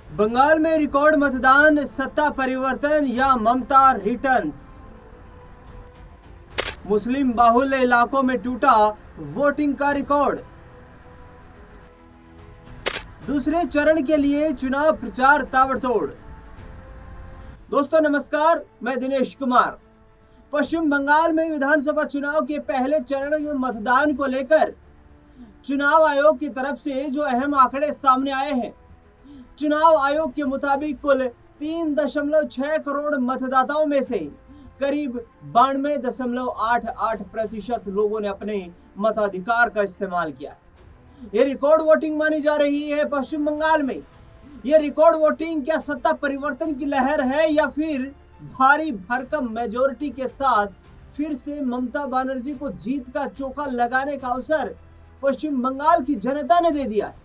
बंगाल में रिकॉर्ड मतदान, सत्ता परिवर्तन या ममता रिटर्न्स। मुस्लिम बाहुल्य इलाकों में टूटा वोटिंग का रिकॉर्ड। दूसरे चरण के लिए चुनाव प्रचार ताबड़तोड़। दोस्तों नमस्कार, मैं दिनेश कुमार। पश्चिम बंगाल में विधानसभा चुनाव के पहले चरण में मतदान को लेकर चुनाव आयोग की तरफ से जो अहम आंकड़े सामने आए हैं। चुनाव आयोग के मुताबिक कुल 3.6 करोड़ मतदाताओं में से करीब 92.88% लोगों ने अपने मताधिकार का इस्तेमाल किया। यह रिकॉर्ड वोटिंग मानी जा रही है पश्चिम बंगाल में। यह रिकॉर्ड वोटिंग क्या सत्ता परिवर्तन की लहर है या फिर भारी भरकम मेजोरिटी के साथ फिर से ममता बनर्जी को जीत का चौका लगाने का अवसर पश्चिम बंगाल की जनता ने दे दिया है?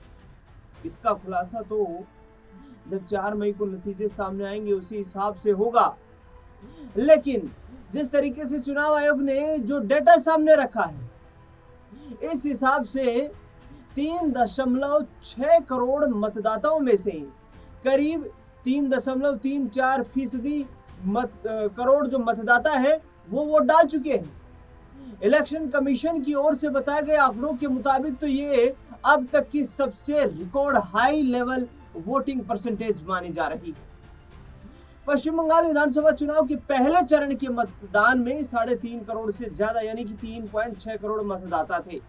इसका खुलासा तो जब 4 मई को नतीजे सामने आएंगे उसी हिसाब से होगा। लेकिन जिस तरीके से चुनाव आयोग ने जो डेटा सामने रखा है, इस हिसाब से 3.6 करोड़ मतदाताओं में से करीब 3.34% करोड़ जो मतदाता है वो वोट डाल चुके हैं। इलेक्शन कमीशन की ओर से बताए गए आंकड़ों के मुताबिक तो ये अब तक की सबसे record high level voting percentage मानी जा रही है। पश्चिम बंगाल विधानसभा चुनाव के पहले चरण के मतदान में 3.5 करोड़ से ज्यादा यानी कि 3.6 करोड़ मतदाता थे,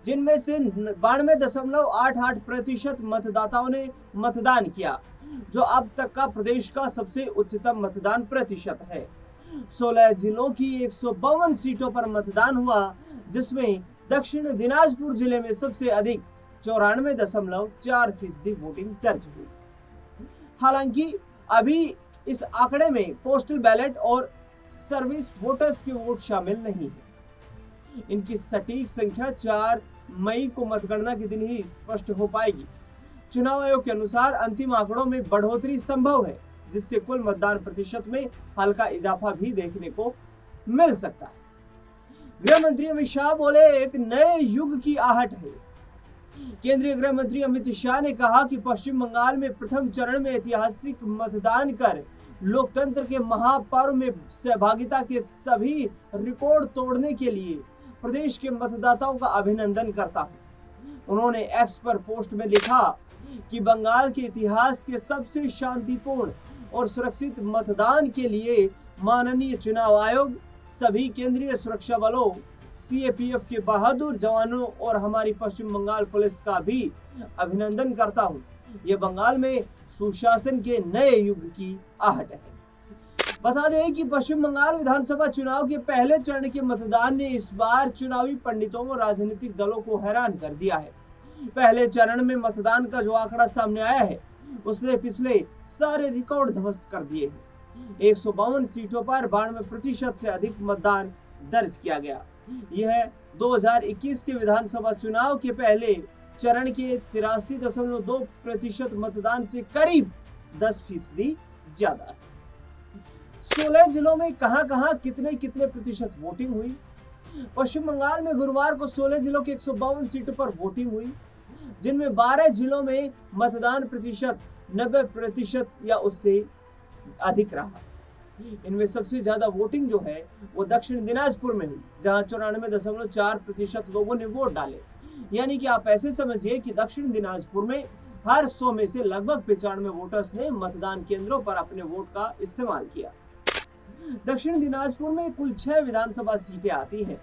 जिनमें से 92.88% मतदाताओं ने मतदान किया, जो अब तक का प्रदेश का सबसे उच्चतम मतदान प्रतिशत है। 16 जिलों की 152 सीटों पर मतदान हुआ, जिसमें दक्षिण दिनाजपुर जिले में सबसे अधिक 94.4% वोटिंग दर्ज हुई। हालांकि अभी इस आंकड़े में पोस्टल बैलेट और सर्विस वोटर्स के वोट शामिल नहीं है। इनकी सटीक संख्या 4 मई को मतगणना के दिन ही स्पष्ट हो पाएगी। चुनाव आयोग के अनुसार अंतिम आंकड़ों में बढ़ोतरी संभव है, जिससे कुल मतदान प्रतिशत में हल्का इजाफा भी देखने को मिल सकता है। गृह मंत्री अमित शाह बोले, एक नए युग की आहट है। केंद्रीय गृह मंत्री अमित शाह ने कहा कि पश्चिम बंगाल में प्रथम चरण में ऐतिहासिक मतदान कर लोकतंत्र के महापर्व में सहभागिता के सभी रिकॉर्ड तोड़ने के लिए प्रदेश के मतदाताओं का अभिनंदन करता हूं। उन्होंने एक्स पर पोस्ट में लिखा कि बंगाल के इतिहास के सबसे शांतिपूर्ण और सुरक्षित मतदान के लिए माननीय चुनाव आयोग, सभी केंद्रीय सुरक्षा बलों, सीएपीएफ के बहादुर जवानों और हमारी पश्चिम बंगाल पुलिस का भी अभिनंदन करता हूं। यह बंगाल में सुशासन के नए युग की आहट है। बता दें कि पश्चिम बंगाल विधानसभा चुनाव के पहले चरण के मतदान ने इस बार चुनावी पंडितों और राजनीतिक दलों को हैरान कर दिया है। पहले चरण में मतदान का जो आंकड़ा सामने आया है, उसने पिछले सारे रिकॉर्ड ध्वस्त कर दिए हैं। 152 सीटों पर 92% से अधिक मतदान दर्ज किया गया। यह 2021 के विधानसभा चुनाव के पहले चरण के 83.2% मतदान से करीब 10% ज्यादा है। 16 जिलों में कहां कितने प्रतिशत वोटिंग हुई? पश्चिम बंगाल में गुरुवार को 16 जिलों के 152 सीटों पर वोटिंग हुई, जिनमें 12 जिलों में मतदान प्रतिशत 90% या उससे अधिक रहा। इनमें सबसे ज्यादा वोटिंग जो है वो दक्षिण दिनाजपुर में हुई, जहां 94.4% लोगों ने वोट डाले। यानी कि आप ऐसे समझिए कि दक्षिण दिनाजपुर में हर 100 में से लगभग 95 वोटर्स ने मतदान केंद्रों पर अपने वोट का इस्तेमाल किया। दक्षिण दिनाजपुर में कुल 6 विधानसभा सीटें आती हैं।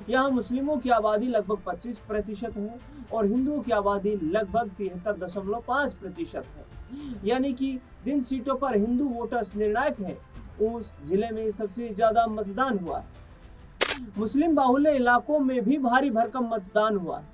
यहाँ मुस्लिमों की आबादी लगभग 25% है और हिंदुओं की आबादी लगभग 73.5% है। यानी कि जिन सीटों पर हिंदू वोटर्स निर्णायक हैं, उस जिले में सबसे ज्यादा मतदान हुआ है। मुस्लिम बाहुल्य इलाकों में भी भारी भरकम मतदान हुआ है।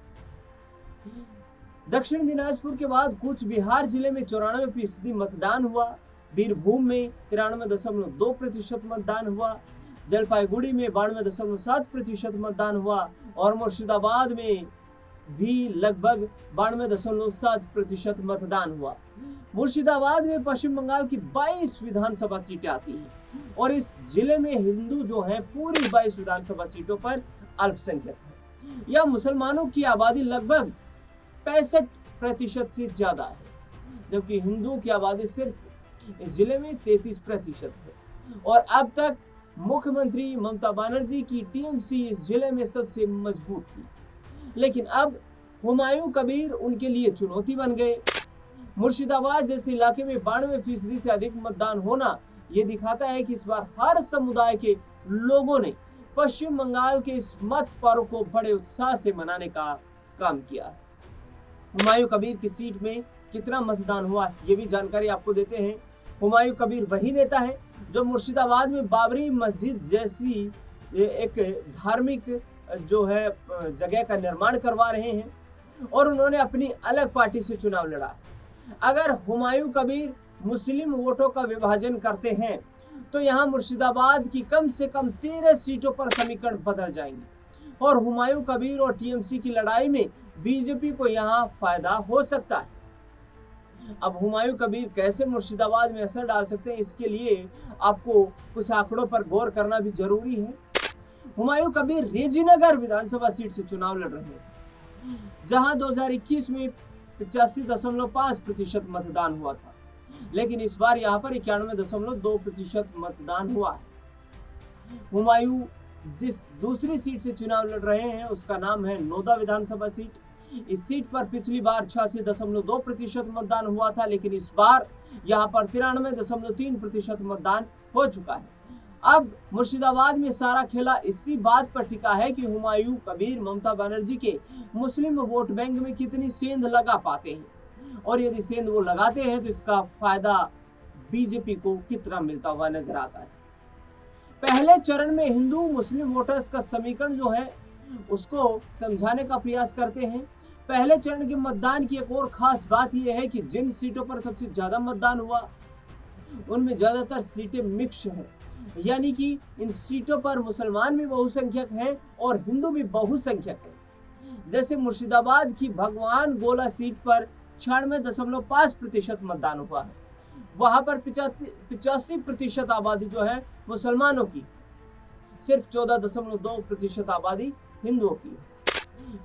दक्षिण दिनाजपुर के बाद कूच बिहार जिले में 94% मतदान हुआ। बीरभूम में 93.2% मतदान हुआ। जलपाईगुड़ी में 92.7% मतदान हुआ और मुर्शिदाबाद में भी लगभग 92.7% मतदान हुआ। मुर्शिदाबाद में पश्चिम बंगाल की 22 विधानसभा सीटें आती हैं और इस जिले में हिंदू जो हैं पूरी 22 विधानसभा सीटों पर अल्पसंख्यक है। यह मुसलमानों की आबादी लगभग 65% से ज्यादा है। जबकि हिंदुओं की आबादी सिर्फ इस जिले में 33% है। और अब तक मुख्यमंत्री ममता बनर्जी की टीएमसी इस जिले में सबसे मजबूत थी, लेकिन अब हुमायूं कबीर उनके लिए चुनौती बन गए। मुर्शिदाबाद जैसे इलाके में 92% से अधिक मतदान होना ये दिखाता है कि इस बार हर समुदाय के लोगों ने पश्चिम बंगाल के इस मत पर्व को बड़े उत्साह से मनाने का काम किया है। हुमायूं कबीर की सीट में कितना मतदान हुआ ये भी जानकारी आपको देते हैं। हुमायूं कबीर वही नेता है जो मुर्शिदाबाद में बाबरी मस्जिद जैसी एक धार्मिक जो है जगह का निर्माण करवा रहे हैं और उन्होंने अपनी अलग पार्टी से चुनाव लड़ा। अगर हुमायूं कबीर मुस्लिम वोटों का विभाजन करते हैं तो यहाँ मुर्शिदाबाद की कम से कम 13 सीटों पर समीकरण बदल जाएंगे और हुमायूं कबीर और टीएमसी की लड़ाई में बीजेपी को यहाँ फायदा हो सकता है। अब हुमायूं कबीर कैसे मुर्शिदाबाद में असर डाल सकते हैं, इसके लिए आपको कुछ आंकड़ों पर गौर करना भी जरूरी है। हुमायूं कबीर रेजीनगर विधानसभा सीट से चुनाव लड़ रहे हैं, जहां 2021 में 85.5% मतदान हुआ था, लेकिन इस बार यहां पर 91.2% मतदान हुआ है। हुमायूं जिस दूसरी सीट से चुनाव लड़ रहे हैं उसका नाम है नोदा विधानसभा सीट। इस सीट पर पिछली बार 86.2% मतदान हुआ था, लेकिन इस बार यहां पर 93.3% मतदान हो चुका है। अब मुर्शिदाबाद में सारा खेला इसी बात पर टिका है कि हुमायूं कबीर ममता बनर्जी के मुस्लिम वोट बैंक में कितनी सेंध लगा पाते हैं और यदि सेंध वो लगाते हैं तो इसका फायदा बीजेपी को कितना मिलता हुआ नजर आता है। पहले चरण में हिंदू मुस्लिम वोटर्स का समीकरण जो है उसको समझाने का प्रयास करते हैं। पहले चरण के मतदान की एक और खास बात यह है कि जिन सीटों पर सबसे ज्यादा मतदान हुआ उनमें ज्यादातर सीटें मिक्स हैं, यानी कि इन सीटों पर मुसलमान भी बहुसंख्यक हैं और हिंदू भी बहुसंख्यक हैं। जैसे मुर्शिदाबाद की भगवान गोला सीट पर 96.5% मतदान हुआ है, वहां पर 85% आबादी जो है मुसलमानों की, सिर्फ 14.2% आबादी हिंदुओं की।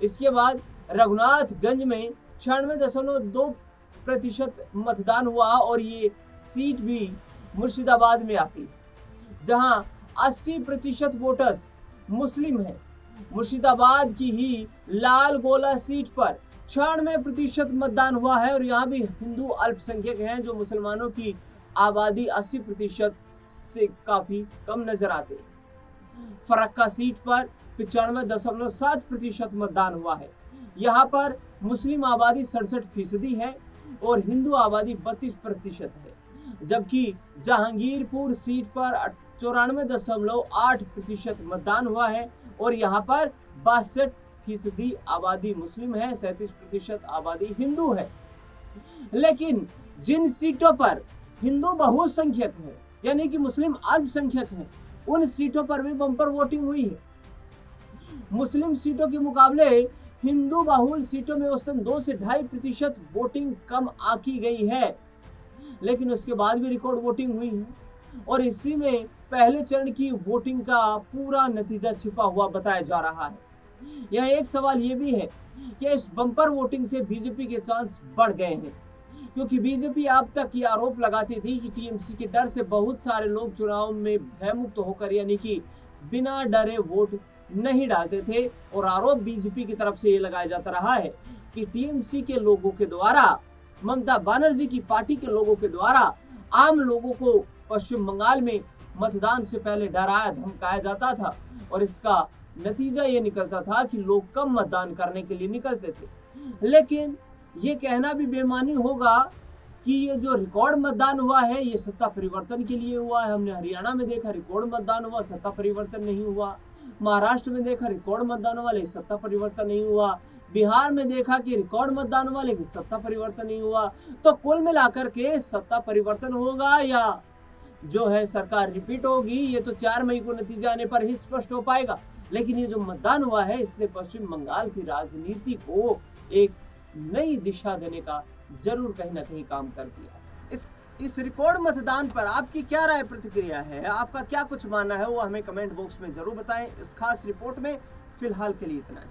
इसके बाद रघुनाथगंज में 96.2% मतदान हुआ और ये सीट भी मुर्शिदाबाद में आती है, जहां 80% वोटर्स मुस्लिम हैं। मुर्शिदाबाद की ही लाल गोला सीट पर 96% मतदान हुआ है और यहाँ भी हिंदू अल्पसंख्यक हैं, जो मुसलमानों की आबादी 80% से काफी कम नजर आते। फरक्का सीट पर 95.7% मतदान हुआ है। यहाँ पर मुस्लिम आबादी 67% है और हिंदू आबादी 32% है, जबकि जहांगीरपुर सीट पर 94.8% मतदान हुआ है और यहाँ पर 62% आबादी मुस्लिम है, 37% आबादी हिंदू है। लेकिन जिन सीटों पर हिंदू बहुसंख्यक है यानी कि मुस्लिम अल्पसंख्यक हैं, उन सीटों पर भी बम्पर वोटिंग हुई है। मुस्लिम सीटों के मुकाबले हिंदू बहुल सीटों में औसतन 2 से 2.5% वोटिंग कम आंकी गई है, लेकिन उसके बाद भी रिकॉर्ड वोटिंग हुई है और इसी में पहले चरण की वोटिंग का पूरा नतीजा छिपा हुआ बताया जा रहा है। यह एक सवाल ये भी है कि इस बम्पर वोटिंग से बीजेपी के चांस बढ़ गए हैं, क्योंकि बीजेपी अब तक ये आरोप लगाती थी कि टीएमसी के डर से बहुत सारे लोग चुनाव में भयमुक्त होकर यानी कि बिना डरे वोट नहीं डालते थे और आरोप बीजेपी की तरफ से ये लगाया जाता रहा है कि टीएमसी के लोगों के द्वारा, ममता बनर्जी की पार्टी के लोगों के द्वारा आम लोगों को पश्चिम बंगाल में मतदान से पहले डराया धमकाया जाता था और इसका नतीजा ये निकलता था कि लोग कम मतदान करने के लिए निकलते थे। लेकिन ये कहना भी बेमानी होगा कि ये जो रिकॉर्ड मतदान हुआ है ये सत्ता परिवर्तन के लिए हुआ है। हमने हरियाणा में देखा रिकॉर्ड मतदान हुआ, सत्ता परिवर्तन नहीं हुआ। महाराष्ट्र में देखा रिकॉर्ड मतदान हुआ लेकिन सत्ता परिवर्तन नहीं हुआ। बिहार में देखा कि रिकॉर्ड मतदान हुआ लेकिन सत्ता परिवर्तन नहीं हुआ। तो कुल मिलाकर के सत्ता परिवर्तन होगा या जो है सरकार रिपीट होगी, ये तो 4 मई को नतीजा आने पर ही स्पष्ट हो पाएगा। लेकिन ये जो मतदान हुआ है इसने पश्चिम बंगाल की राजनीति को एक नई दिशा देने का जरूर कहीं ना कहीं काम कर दिया। इस रिकॉर्ड मतदान पर आपकी क्या राय प्रतिक्रिया है, आपका क्या कुछ मानना है, वो हमें कमेंट बॉक्स में जरूर बताएं। इस खास रिपोर्ट में फिलहाल के लिए इतना है।